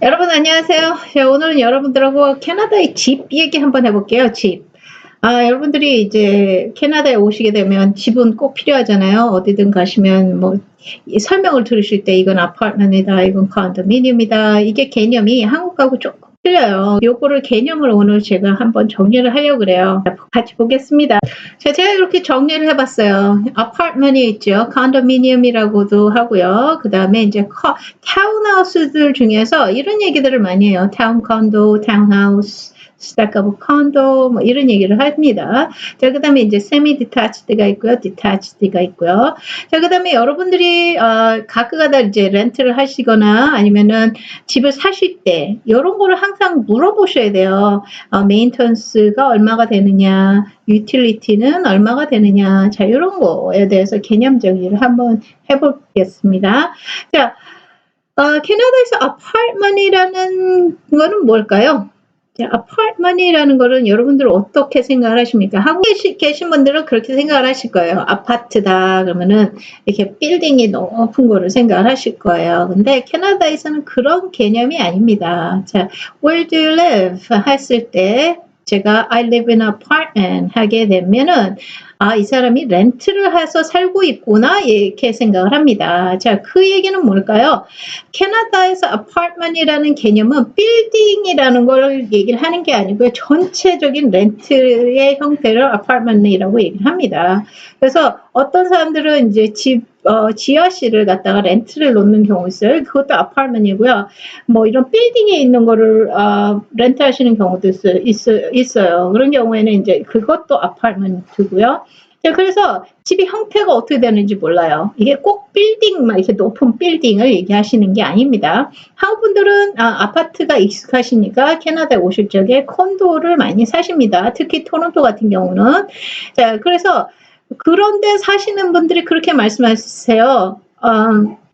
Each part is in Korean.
여러분 안녕하세요. 자, 오늘은 여러분들하고 캐나다의 집 얘기 한번 해볼게요. 집. 여러분들이 이제 캐나다에 오시게 되면 집은 꼭 필요하잖아요. 어디든 가시면 뭐 설명을 들으실 때 이건 아파트먼이다, 이건 컨도미니엄이다. 이게 개념이 한국하고 조금 틀려요. 요거를 개념을 오늘 제가 한번 정리를 하려고 그래요. 같이 보겠습니다. 자, 제가 이렇게 정리를 해봤어요. 아파트먼이 있죠. 컨도미니엄이라고도 하고요. 그 다음에 이제 타운하우스들 중에서 이런 얘기들을 많이 해요. 타운 컨도, 타운하우스, 스타카브 컨도 뭐 이런 얘기를 합니다. 자, 그다음에 이제 세미 디타치드가 있고요, 디타치드가 있고요. 자, 그다음에 여러분들이 가끔가다 이제 렌트를 하시거나 아니면은 집을 사실 때 이런 거를 항상 물어보셔야 돼요. 메인턴스가 얼마가 되느냐, 유틸리티는 얼마가 되느냐, 자 이런 거에 대해서 개념 정리를 한번 해보겠습니다. 자, 캐나다에서 아파트먼이라는 거는 뭘까요? 아파트먼이라는 거는 여러분들 어떻게 생각을 하십니까? 한국에 계신 분들은 그렇게 생각을 하실 거예요. 아파트다 그러면은 이렇게 빌딩이 높은 거를 생각을 하실 거예요. 근데 캐나다에서는 그런 개념이 아닙니다. 자, where do you live? 했을 때 제가 I live in an apartment 하게 되면은 이 사람이 렌트를 해서 살고 있구나 이렇게 생각을 합니다. 자, 그 얘기는 뭘까요? 캐나다에서 아파트먼이라는 개념은 빌딩이라는 걸 얘기를 하는 게 아니고요. 전체적인 렌트의 형태를 아파트먼이라고 얘기를 합니다. 그래서 어떤 사람들은 이제 지하실을 갖다가 렌트를 놓는 경우 있어요. 그것도 아파트먼이고요. 뭐 이런 빌딩에 있는 거를 렌트 하시는 경우도 있어요. 그런 경우에는 이제 그것도 아파트먼이고요. 자, 그래서 집의 형태가 어떻게 되는지 몰라요. 이게 꼭 빌딩만 이렇게 높은 빌딩을 얘기하시는 게 아닙니다. 한국 분들은 아파트가 익숙하시니까 캐나다에 오실 적에 콘도를 많이 사십니다. 특히 토론토 같은 경우는. 자, 그래서 그런데 사시는 분들이 그렇게 말씀하세요.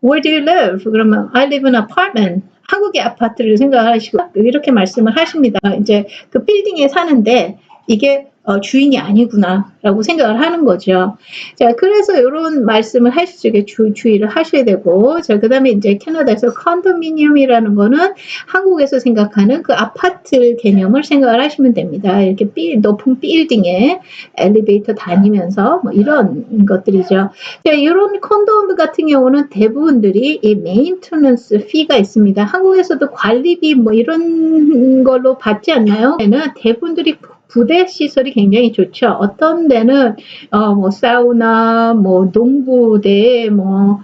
Where do you live? 그러면 I live in an apartment. 한국의 아파트를 생각하시고 이렇게 말씀을 하십니다. 이제 그 빌딩에 사는데 이게 주인이 아니구나라고 생각을 하는 거죠. 자, 그래서 이런 말씀을 하실 적에 주의를 하셔야 되고, 자, 그 다음에 이제 캐나다에서 컨도미니엄이라는 거는 한국에서 생각하는 그 아파트 개념을 생각을 하시면 됩니다. 이렇게 높은 빌딩에 엘리베이터 다니면서 뭐 이런 것들이죠. 자, 이런 콘도 같은 경우는 대부분들이 이 메인터넌스 피가 있습니다. 한국에서도 관리비 뭐 이런 걸로 받지 않나요? 대부분들이 부대 시설이 굉장히 좋죠. 어떤 데는 뭐 사우나, 뭐 농구대, 뭐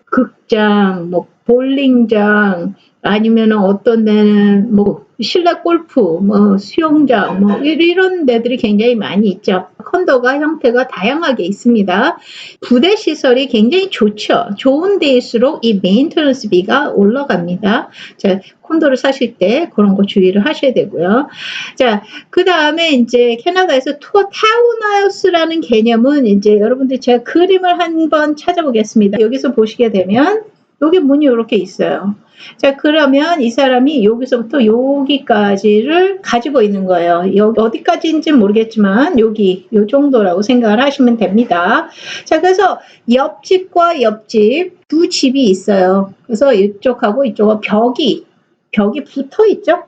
극장, 뭐 볼링장, 아니면 어떤 데는 뭐 실내 골프, 뭐 수영장, 뭐 이런 데들이 굉장히 많이 있죠. 콘도가 형태가 다양하게 있습니다. 부대 시설이 굉장히 좋죠. 좋은 데일수록 이 메인터넌스비가 올라갑니다. 자, 콘도를 사실 때 그런 거 주의를 하셔야 되고요. 자, 그 다음에 이제 캐나다에서 타운하우스라는 개념은 이제 여러분들 제가 그림을 한번 찾아보겠습니다. 여기서 보시게 되면 여기 문이 이렇게 있어요. 자, 그러면 이 사람이 여기서부터 여기까지를 가지고 있는 거예요. 여기 어디까지인지는 모르겠지만 여기 요 정도라고 생각을 하시면 됩니다. 자, 그래서 옆집과 옆집 두 집이 있어요. 그래서 이쪽하고 이쪽은 벽이 붙어 있죠.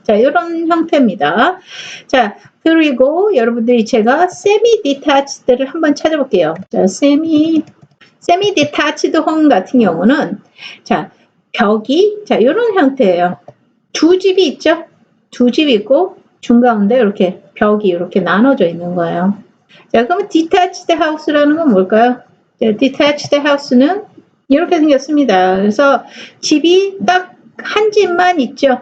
자, 이런 형태입니다. 자, 그리고 여러분들이 제가 세미 디타치드를 한번 찾아볼게요. 자, 세미 디타치드 홈 같은 경우는 자, 자, 이런 형태예요. 두 집이 있죠? 두 집이 있고 중가운데 이렇게 벽이 이렇게 나눠져 있는 거예요. 자, 그러면 디타치드 하우스라는 건 뭘까요? 디타치드 하우스는 이렇게 생겼습니다. 그래서 집이 딱 한 집만 있죠.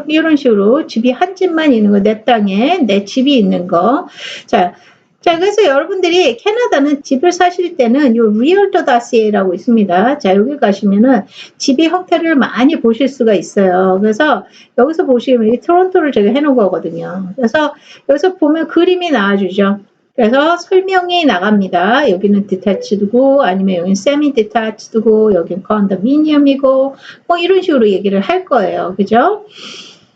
이런 식으로 집이 한 집만 있는 거, 내 땅에 내 집이 있는 거. 자, 그래서 여러분들이 캐나다는 집을 사실 때는 요 realtor.ca라고 있습니다. 자, 여기 가시면은 집의 형태를 많이 보실 수가 있어요. 그래서 여기서 보시면 이 토론토를 제가 해놓은 거거든요. 그래서 여기서 보면 그림이 나와주죠. 그래서 설명이 나갑니다. 여기는 디타치드고 아니면 여기는 세미 디타치드고 여기는 컨도미니엄이고 뭐 이런 식으로 얘기를 할 거예요. 그죠?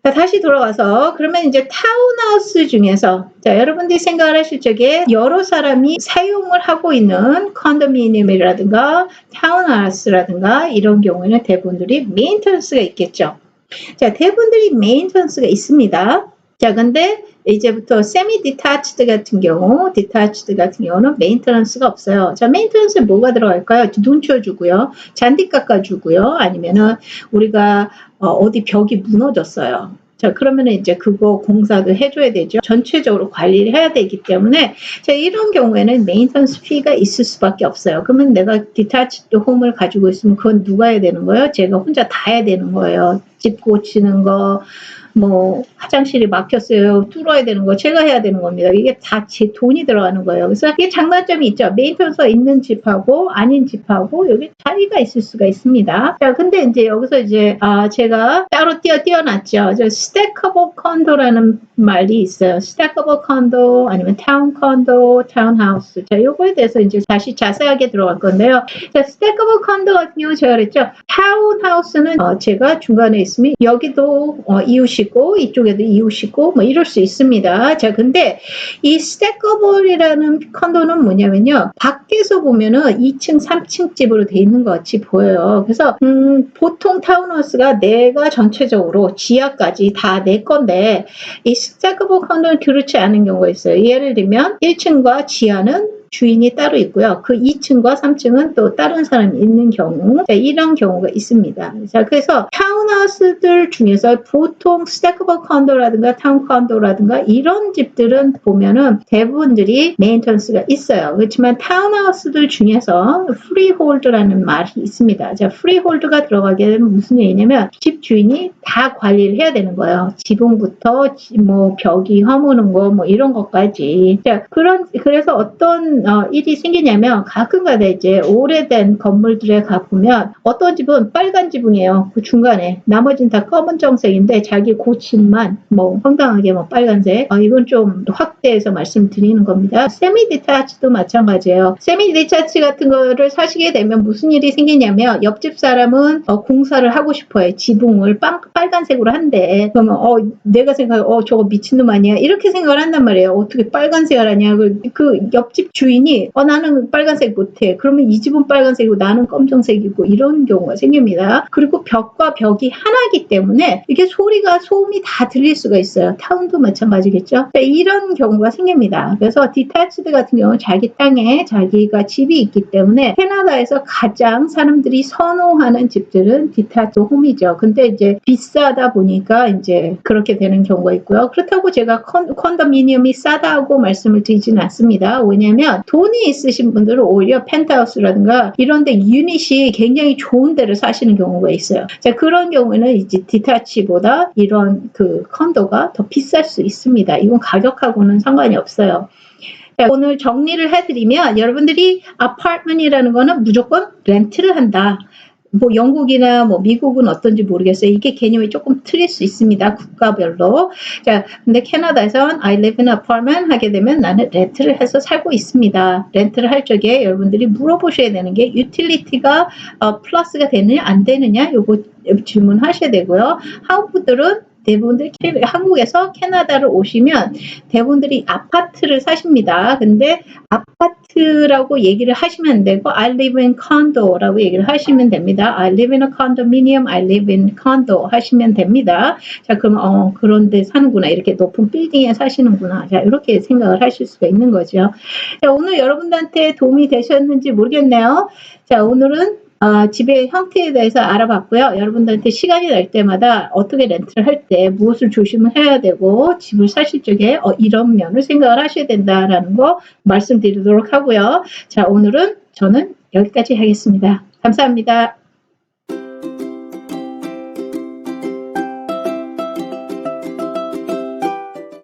자, 다시 돌아와서 그러면 이제 타운하우스 중에서 자, 여러분들이 생각을 하실 적에 여러 사람이 사용을 하고 있는 컨도미니엄이라든가 타운하우스라든가 이런 경우에는 대부분들이 메인터넌스가 있겠죠. 자, 대부분들이 메인터넌스가 있습니다. 자, 근데 이제부터 세미 디타치드 같은 경우는 메인터넌스가 없어요. 자, 메인터넌스에 뭐가 들어갈까요? 눈 쳐주고요. 잔디 깎아주고요. 아니면은 우리가 어디 벽이 무너졌어요. 자, 그러면은 이제 그거 공사도 해줘야 되죠. 전체적으로 관리를 해야 되기 때문에 자, 이런 경우에는 메인터넌스 피가 있을 수밖에 없어요. 그러면 내가 디타치드 홈을 가지고 있으면 그건 누가 해야 되는 거예요? 제가 혼자 다 해야 되는 거예요. 집 고치는 거, 뭐 화장실이 막혔어요. 뚫어야 되는 거 제가 해야 되는 겁니다. 이게 다 제 돈이 들어가는 거예요. 그래서 이게 장단점이 있죠. 메인터넌스가 있는 집하고 아닌 집하고 여기 차이가 있을 수가 있습니다. 자, 근데 이제 여기서 이제 제가 따로 띄어놨죠. 스태커블 컨도라는 말이 있어요. 스태커블 컨도 아니면 타운 컨도, 타운하우스. 자, 요거에 대해서 이제 다시 자세하게 들어갈 건데요. 자, 스태커블 컨도 같은 경우 제가 그랬죠. 타운하우스는 제가 중간에 있으면 여기도 이웃이고 이쪽에도 이웃이고 뭐 이럴 수 있습니다. 자, 근데 이 스태커블이라는 컨도는 뭐냐면요. 밖에서 보면은 2층, 3층 집으로 돼 있는 것 같이 보여요. 그래서 보통 타운하우스가 내가 전체적으로 지하까지 다 내 건데 이 스태커블 컨도는 그렇지 않은 경우가 있어요. 예를 들면 1층과 지하는 주인이 따로 있고요. 그 2층과 3층은 또 다른 사람이 있는 경우, 자, 이런 경우가 있습니다. 자, 그래서 타운하우스들 중에서 보통 스태커블 컨도라든가 타운 컨도라든가 이런 집들은 보면은 대부분들이 메인터넌스가 있어요. 그렇지만 타운하우스들 중에서 프리홀드라는 말이 있습니다. 자, 프리홀드가 들어가게 되면 무슨 얘기냐면 집 주인이 다 관리를 해야 되는 거예요. 지붕부터 뭐 벽이 허무는 거 뭐 이런 것까지. 자, 그래서 어떤 일이 생기냐면 가끔가다 이제 오래된 건물들에 가보면 어떤 집은 빨간 지붕이에요. 그 중간에 나머지는 다 검은정색인데 자기 고층만 뭐 황당하게 뭐 빨간색. 이건 좀 확대해서 말씀드리는 겁니다. 세미 디타치도 마찬가지예요. 세미 디타치 같은 거를 사시게 되면 무슨 일이 생기냐면 옆집 사람은 공사를 하고 싶어요. 지붕을 빨간색으로 한대. 그러면 내가 생각해 저거 미친놈 아니야? 이렇게 생각을 한단 말이에요. 어떻게 빨간색을 하냐? 그 옆집 주인이 나는 빨간색 못해. 그러면 이 집은 빨간색이고 나는 검정색이고 이런 경우가 생깁니다. 그리고 벽과 벽이 하나이기 때문에 이게 소음이 다 들릴 수가 있어요. 타운도 마찬가지겠죠. 이런 경우가 생깁니다. 그래서 디타치드 같은 경우는 자기 땅에 자기가 집이 있기 때문에 캐나다에서 가장 사람들이 선호하는 집들은 디타치드 홈이죠. 근데 이제 비싸다 보니까 이제 그렇게 되는 경우가 있고요. 그렇다고 제가 컨도미니엄이 싸다고 말씀을 드리지는 않습니다. 왜냐하면 돈이 있으신 분들은 오히려 펜트하우스라든가 이런 데 유닛이 굉장히 좋은 데를 사시는 경우가 있어요. 자, 그런 경우에는 이제 디타치보다 이런 그 컨도가 더 비쌀 수 있습니다. 이건 가격하고는 상관이 없어요. 자, 오늘 정리를 해드리면 여러분들이 아파트먼이라는 거는 무조건 렌트를 한다. 뭐 영국이나 뭐 미국은 어떤지 모르겠어요. 이게 개념이 조금 틀릴 수 있습니다. 국가별로. 자, 근데 캐나다에선 I live in an apartment 하게 되면 나는 렌트를 해서 살고 있습니다. 렌트를 할 적에 여러분들이 물어보셔야 되는 게 유틸리티가 플러스가 되느냐 안 되느냐 요거 질문하셔야 되고요. 한국 분들은 대부분들이 한국에서 캐나다를 오시면 대부분들이 아파트를 사십니다. 근데 아파트라고 얘기를 하시면 안 되고 I live in condo라고 얘기를 하시면 됩니다. I live in a condominium, I live in condo 하시면 됩니다. 자, 그럼 그런데 사는구나. 이렇게 높은 빌딩에 사시는구나. 자, 이렇게 생각을 하실 수가 있는 거죠. 자, 오늘 여러분들한테 도움이 되셨는지 모르겠네요. 자, 오늘은 집의 형태에 대해서 알아봤고요. 여러분들한테 시간이 날 때마다 어떻게 렌트를 할 때 무엇을 조심을 해야 되고 집을 사실 적에 이런 면을 생각을 하셔야 된다라는 거 말씀드리도록 하고요. 자, 오늘은 저는 여기까지 하겠습니다. 감사합니다.